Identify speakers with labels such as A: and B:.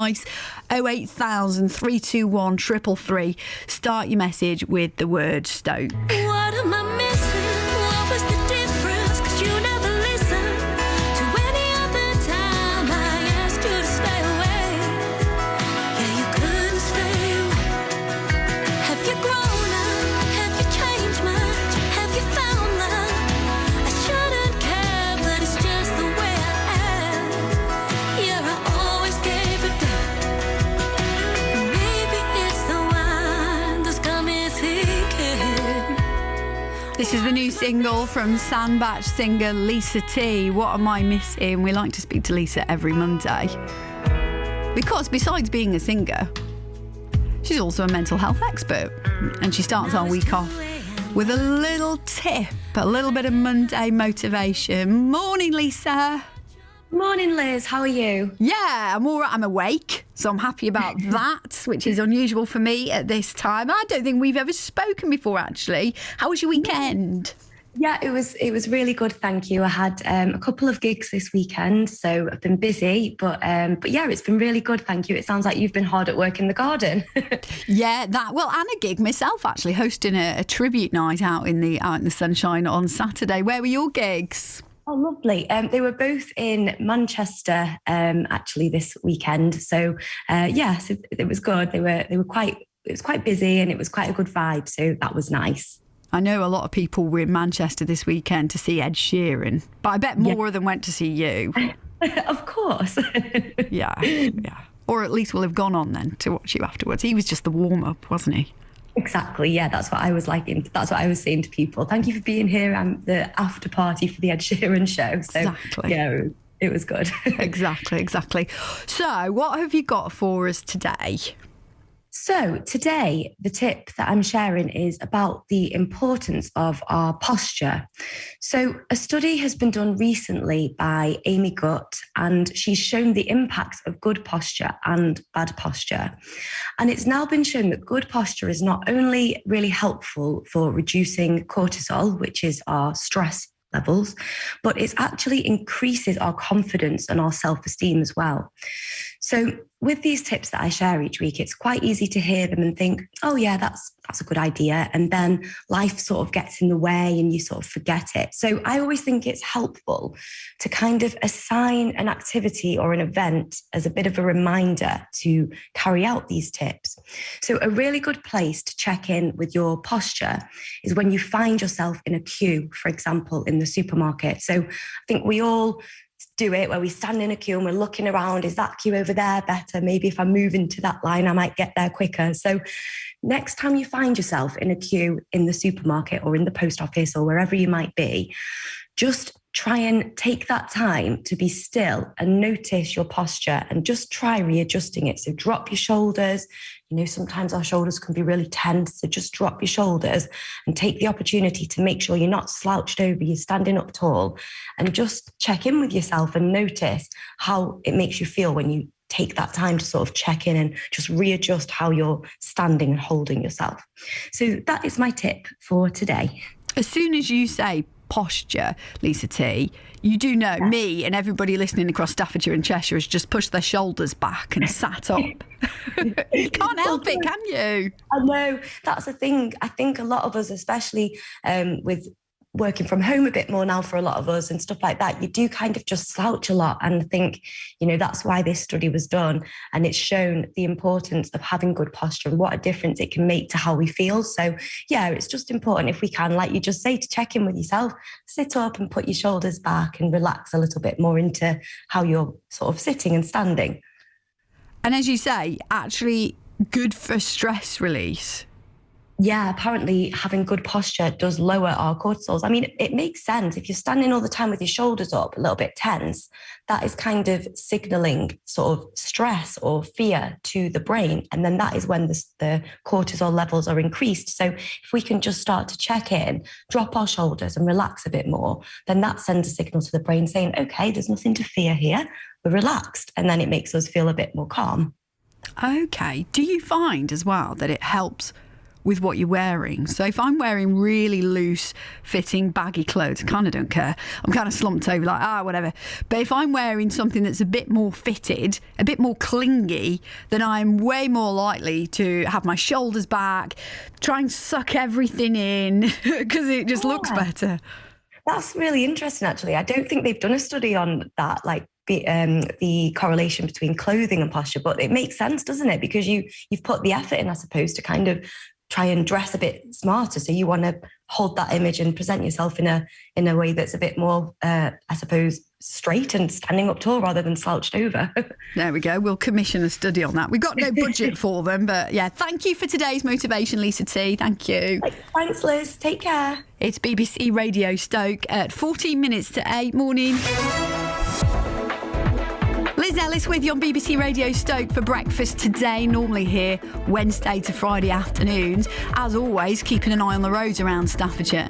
A: Nice. 08000 321 333. Start your message with the word Stoke.
B: What am I missing? What was the difference? 'Cause you never listen to any other time I asked you to stay away. Yeah, you couldn't stay away. Have you grown up? Have you changed much? Have you found love? I shouldn't care, but it's just the way I am. Yeah, I always gave it back. Maybe it's the wine that's got me thinking.
A: This is the new single from Sandbach singer Lisa T. What am I missing? We like to speak to Lisa every Monday. Because besides being a singer, she's also a mental health expert. And she starts our week off with a little tip, a little bit of Monday motivation. Morning, Lisa.
C: Morning, Liz. How are you?
A: Yeah, I'm all right. I'm awake, so I'm happy about that, which is unusual for me at this time. I don't think we've ever spoken before, actually. How was your weekend?
C: Yeah, it was really good. Thank you. I had a couple of gigs this weekend, so I've been busy, but yeah, it's been really good. Thank you. It sounds like you've been hard at work in the garden.
A: Yeah, and a gig myself, actually, hosting a tribute night out in the sunshine on Saturday. Where were your gigs?
C: Oh, lovely. They were both in Manchester, actually, this weekend. So so it was good. It was quite busy, and it was quite a good vibe. So that was nice.
A: I know a lot of people were in Manchester this weekend to see Ed Sheeran, but I bet more of them went to see you.
C: Of course.
A: Yeah. Or at least will have gone on then to watch you afterwards. He was just the warm-up, wasn't he?
C: Exactly. Yeah, that's what I was like. That's what I was saying to people. Thank you for being here. I'm the after party for the Ed Sheeran show. So,
A: exactly.
C: Yeah, it was good.
A: Exactly. So, what have you got for us today?
C: So today, the tip that I'm sharing is about the importance of our posture. So a study has been done recently by Amy Gudt, and she's shown the impacts of good posture and bad posture. And it's now been shown that good posture is not only really helpful for reducing cortisol, which is our stress levels, but it actually increases our confidence and our self-esteem as well. So with these tips that I share each week, it's quite easy to hear them and think, oh yeah, that's a good idea. And then life sort of gets in the way and you sort of forget it. So I always think it's helpful to kind of assign an activity or an event as a bit of a reminder to carry out these tips. So a really good place to check in with your posture is when you find yourself in a queue, for example, in the supermarket. So I think we all do it where we stand in a queue and we're looking around. Is that queue over there better? Maybe if I move into that line, I might get there quicker. So next time you find yourself in a queue in the supermarket or in the post office or wherever you might be, just try and take that time to be still and notice your posture and just try readjusting it. So drop your shoulders. You know, sometimes our shoulders can be really tense. So just drop your shoulders and take the opportunity to make sure you're not slouched over, you're standing up tall, and just check in with yourself and notice how it makes you feel when you take that time to sort of check in and just readjust how you're standing and holding yourself. So that is my tip for today.
A: As soon as you say posture, Lisa T, you do know me and everybody listening across Staffordshire and Cheshire has just pushed their shoulders back and sat up. You can't help it, can you?
C: I know, that's the thing. I think a lot of us, especially with working from home a bit more now for a lot of us and stuff like that, you do kind of just slouch a lot. And I think, you know, that's why this study was done. And it's shown the importance of having good posture and what a difference it can make to how we feel. So yeah, it's just important if we can, like you just say, to check in with yourself, sit up and put your shoulders back and relax a little bit more into how you're sort of sitting and standing.
A: And as you say, actually good for stress release.
C: Yeah, apparently having good posture does lower our cortisols. I mean, it makes sense. If you're standing all the time with your shoulders up, a little bit tense, that is kind of signaling sort of stress or fear to the brain. And then that is when the cortisol levels are increased. So if we can just start to check in, drop our shoulders and relax a bit more, then that sends a signal to the brain saying, okay, there's nothing to fear here. We're relaxed. And then it makes us feel a bit more calm.
A: Okay. Do you find as well that it helps with what you're wearing. So if I'm wearing really loose fitting baggy clothes, I kind of don't care. I'm kind of slumped over like, whatever. But if I'm wearing something that's a bit more fitted, a bit more clingy, then I'm way more likely to have my shoulders back, try and suck everything in because it just looks better.
C: That's really interesting, actually. I don't think they've done a study on that, like the correlation between clothing and posture, but it makes sense, doesn't it? Because you've put the effort in, I suppose, to kind of try and dress a bit smarter. So you want to hold that image and present yourself in a way that's a bit more, I suppose, straight and standing up tall rather than slouched over.
A: There we go. We'll commission a study on that. We've got no budget for them, but yeah, thank you for today's motivation, Lisa T. Thank you.
C: Thanks, Liz. Take care.
A: It's BBC Radio Stoke at 14 minutes to 8 morning. Liz Ellis with you on BBC Radio Stoke for breakfast today. Normally here Wednesday to Friday afternoons. As always, keeping an eye on the roads around Staffordshire.